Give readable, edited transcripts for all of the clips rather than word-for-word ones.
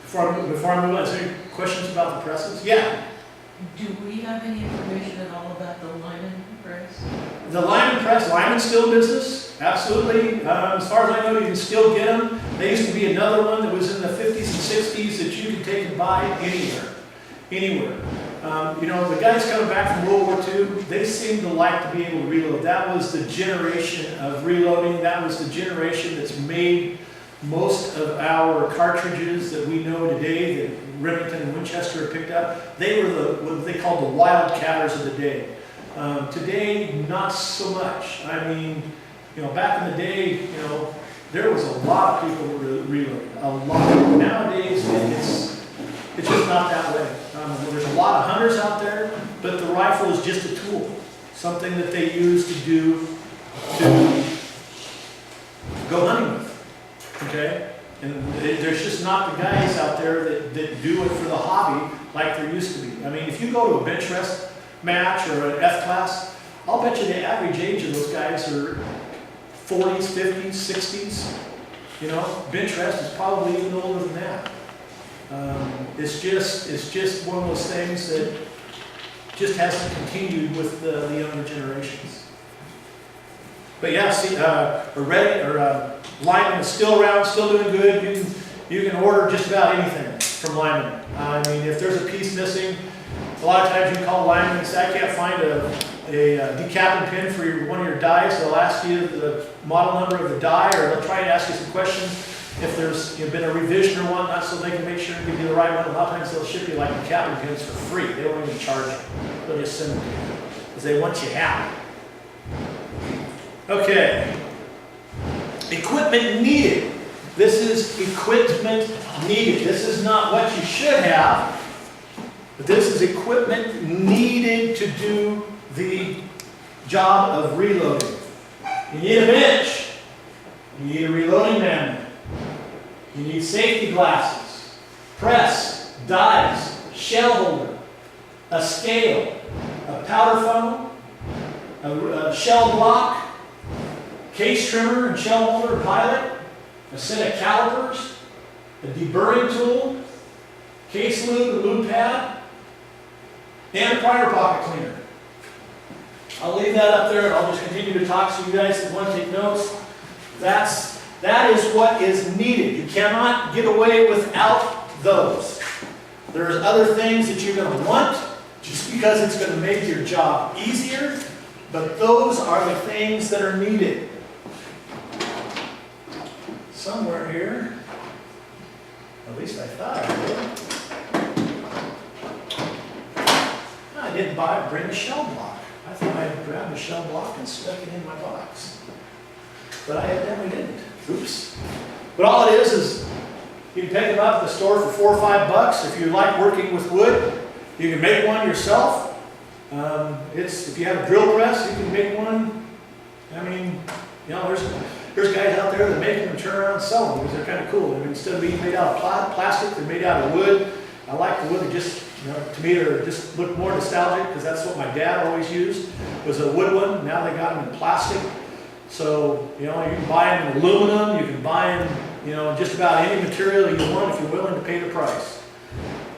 Before I move on, is there any questions about the presses? Yeah. Do we have any information at all about the Lyman press? The Lyman press, Lyman's still in business, absolutely. As far as I know, you can still get them. There used to be another one that was in the 50s and 60s that you could take and buy anywhere. You know, the guys coming back from World War II, they seem to like to be able to reload. That was the generation of reloading. That was the generation that's made most of our cartridges that we know today that Remington and Winchester have picked up. They were what they called the wildcatters of the day. Today, not so much. I mean, you know, back in the day, you know, there was a lot of people who were reloading, a lot. Nowadays, it's just not that way. There's a lot of hunters out there, but the rifle is just a tool, something that they use to go hunting with. Okay? And there's just not the guys out there that do it for the hobby like there used to be. I mean, if you go to a bench rest match or an F-class, I'll bet you the average age of those guys are 40s, 50s, 60s. You know, bench rest is probably even older than that. It's just one of those things that just hasn't continued with the younger generations. But yeah, see, Lyman is still around, still doing good. You can order just about anything from Lyman. I mean, if there's a piece missing, a lot of times you can call Lyman and say, I can't find a decapping pin for one of your dies. They'll ask you the model number of the die, or they'll try to ask you some questions if there's been a revision or whatnot, so they can make sure to give you the right one. A lot of times they'll ship you like decapping pins for free. They won't even charge you. They'll just send them to you because they want you happy. Okay. Equipment needed. This is equipment needed. This is not what you should have, but this is equipment needed to do the job of reloading. You need a bench. You need a reloading manual. You need safety glasses, press, dies, shell holder, a scale, a powder funnel, a shell block, case trimmer and shell holder pilot, a set of calipers, a deburring tool, case lube and lube pad, and a primer pocket cleaner. I'll leave that up there and I'll just continue to talk so you guys that want to take notes. That is what is needed. You cannot get away without those. There's other things that you're going to want just because it's going to make your job easier, but those are the things that are needed. Somewhere here, at least I thought I did. I didn't bring a shell block. I thought I had grabbed a shell block and stuck it in my box. But I evidently didn't. Oops. But all it is you can pick them up at the store for $4 or $5. If you like working with wood, you can make one yourself. If you have a drill press, you can make one. I mean, you know, there's guys out there that make them and turn around and sell them because they're kind of cool. I mean, instead of being made out of plastic, they're made out of wood. I like the wood. They just, you know, to me, they just look more nostalgic because that's what my dad always used, was a wood one. Now they got them in plastic. So, you know, you can buy them in aluminum. You can buy them, you know, just about any material you want if you're willing to pay the price.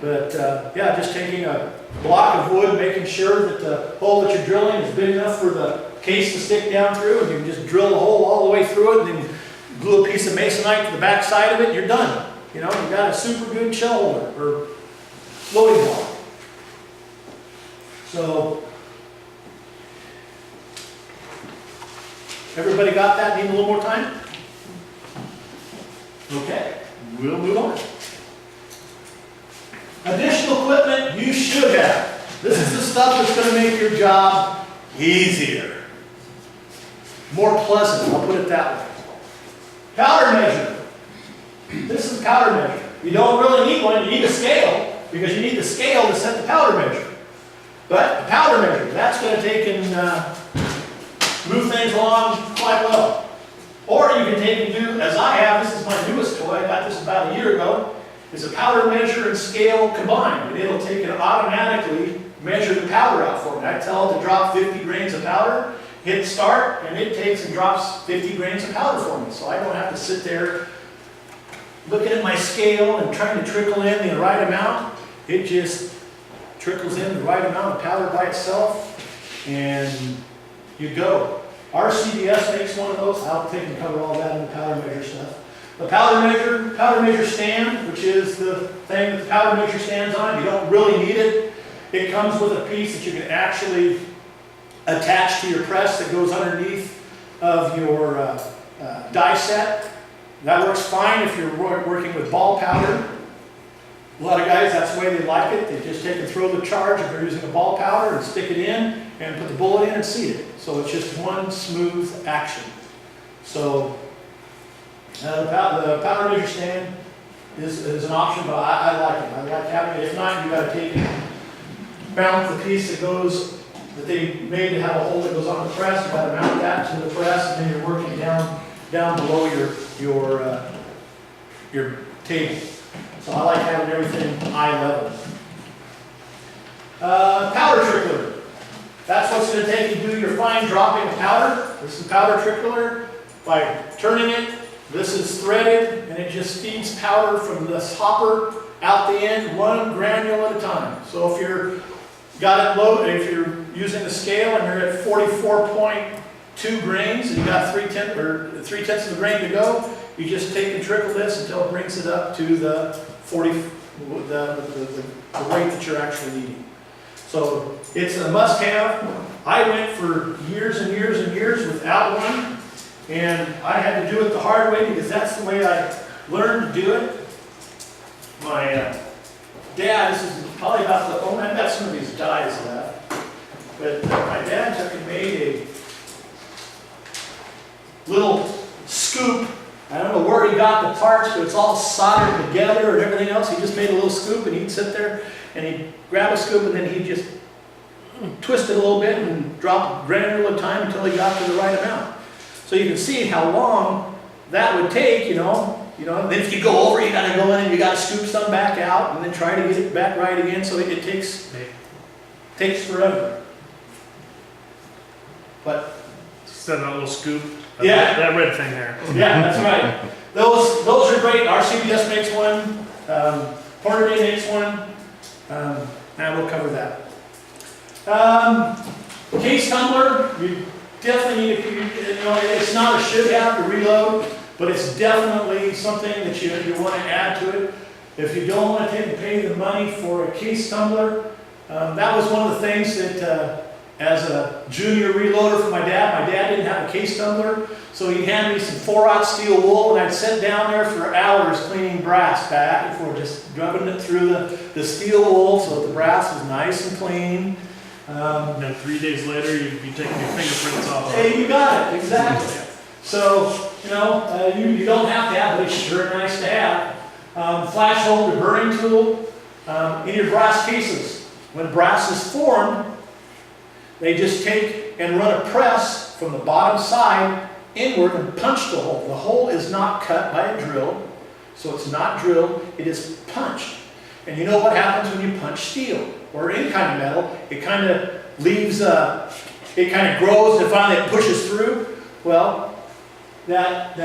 But, yeah, just taking a block of wood, making sure that the hole that you're drilling is big enough for the case to stick down through, and you can just drill the hole all the way through it, and then glue a piece of masonite to the back side of it, and you're done. You know, you've got a super good shell holder or loading block. So, everybody got that? Need a little more time? Okay, we'll move on. Additional equipment you should have. This is the stuff that's going to make your job easier. More pleasant, I'll put it that way. Powder measure. This is a powder measure. You don't really need one, you need a scale, because you need the scale to set the powder measure. But the powder measure, that's going to take and move things along quite well. Or you can take and do, as I have, this is my newest toy, I got this about a year ago, is a powder measure and scale combined. And it'll take and automatically measure the powder out for me. I tell it to drop 50 grains of powder, hit start, and it takes and drops 50 grains of powder for me. So I don't have to sit there looking at my scale and trying to trickle in the right amount, it just trickles in the right amount of powder by itself, and you go. Our CBS makes one of those. I'll take and cover all that in the powder measure stuff. The powder measure stand, which is the thing that the powder measure stands on, you don't really need it. It comes with a piece that you can actually attach to your press that goes underneath of your die set. That works fine if you're working with ball powder. A lot of guys, that's the way they like it. They just take and throw the charge if they're using a ball powder and stick it in and put the bullet in and seat it. So it's just one smooth action. So the powder measure stand is an option, but I like it. I like having it. If not, you got to take and mount the piece that they made to have a hole that goes on the press. You got to mount that to the press, and then you're working down below your table. So I like having everything eye level. Powder trickler. That's what's going to take you to do your fine dropping of powder. This is powder trickler. By turning it, this is threaded, and it just feeds powder from this hopper out the end, one granule at a time. So if you're if you're using the scale and you're at 44.2 grains and you got 3/10 of the grain to go, you just take and trickle this until it brings it up to the 40, the weight that you're actually needing. So it's a must-have. I went for years and years and years without one, and I had to do it the hard way because that's the way I learned to do it. My dad, this is probably about I've got some of these dies left, but my dad took and made a little scoop. I don't know where he got the parts, but it's all soldered together and everything else. He just made a little scoop, and he'd sit there and he'd grab a scoop, and then he'd just twist it a little bit and drop a granule at a time until he got to the right amount. So you can see how long that would take, you know. And then if you go over, you got to go in and you got to scoop some back out and then try to get it back right again. So it takes forever. But instead of that little scoop. Yeah. That red thing there. Yeah, that's right. Those are great. Our CBS makes one. Porter Day makes one. Now we'll cover that. Case tumbler. You definitely need it's not a should have to reload, but it's definitely something that you want to add to it. If you don't want to take and pay the money for a case tumbler, that was one of the things that as a junior reloader for my dad didn't have a case tumbler, so he'd hand me some 4/0 steel wool, and I'd sit down there for hours cleaning brass back and forth, just rubbing it through the steel wool so that the brass was nice and clean. And then 3 days later, you'd be taking your fingerprints off. Hey, you got it, exactly. So, you don't have to have, but it's sure nice to have. Flash hole deburring tool in your brass cases. When brass is formed, they just take and run a press from the bottom side inward and punch the hole. The hole is not cut by a drill, so it's not drilled, it is punched. And you know what happens when you punch steel or any kind of metal? It kind of leaves, it kind of grows and finally it pushes through. Well, that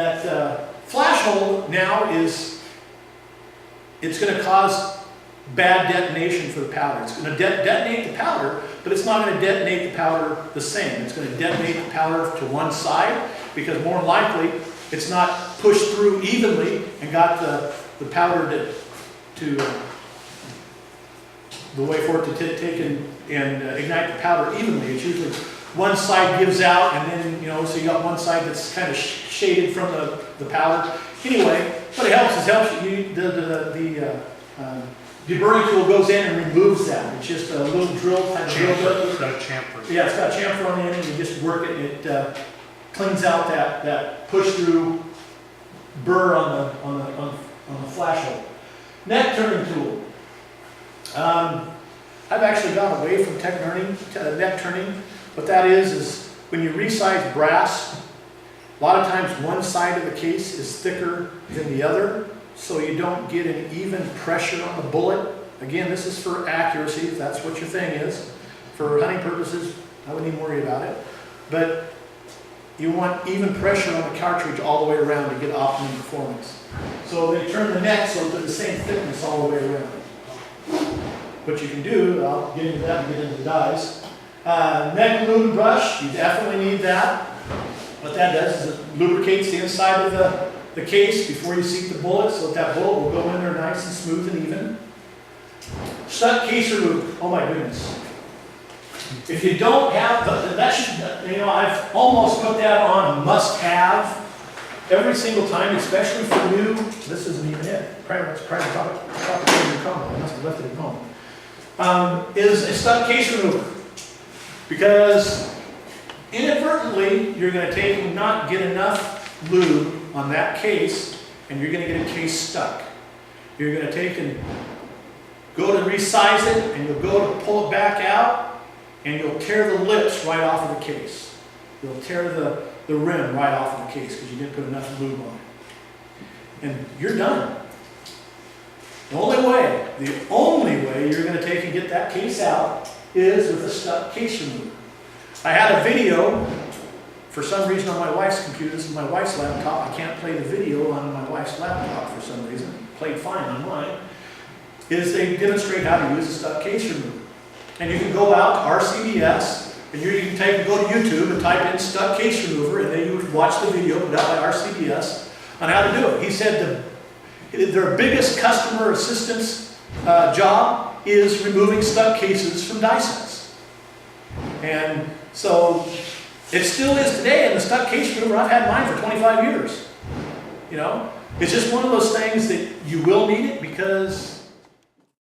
flash hole now it's going to cause bad detonation for the powder. It's going to detonate the powder, but it's not going to detonate the powder the same. It's going to detonate the powder to one side because more likely it's not pushed through evenly and got the powder to the way for it to take and ignite the powder evenly. It's usually one side gives out, and then so you got one side that's kind of shaded from the powder. Anyway, what it helps you. The deburring tool goes in and removes that. It's just a little drill type of drill. It's got a chamfer. Yeah, it's got a chamfer on the end, and you just work it. It cleans out that push through burr on the flash hole. Neck turning tool. I've actually gone away from neck turning. What that is when you resize brass, a lot of times one side of the case is thicker than the other, so you don't get an even pressure on the bullet. Again, this is for accuracy, if that's what your thing is. For hunting purposes, I wouldn't even worry about it. But You want even pressure on the cartridge all the way around to get optimum performance. So they turn the neck so they're the same thickness all the way around. What you can do, I'll get into that and get into the dies. Neck lube and brush, you definitely need that. What that does is it lubricates the inside of the case before you seat the bullet, so that bullet will go in there nice and smooth and even. Stuck case lube, oh my goodness. If you don't have, that should, you know, I've almost put that on a must-have every single time, especially for new, this isn't even it, probably combo, I must have left it at home, is a stuck case remover. Because inadvertently, you're going to take and not get enough lube on that case, and you're going to get a case stuck. You're going to take and go to resize it, and you'll go to pull it back out, and you'll tear the lips right off of the case. You'll tear the rim right off of the case because you didn't put enough lube on it. And you're done. The only way you're going to take and get that case out is with a stuck case remover. I had a video, for some reason on my wife's computer, this is my wife's laptop, I can't play the video on my wife's laptop for some reason, it played fine on mine, is they demonstrate how to use a stuck case remover. And you can go out to RCBS, and you can go to YouTube and type in stuck case remover, and then you would watch the video put out by RCBS on how to do it. He said their biggest customer assistance job is removing stuck cases from die sets. And so it still is today, and the stuck case remover, I've had mine for 25 years. You know, it's just one of those things that you will need it because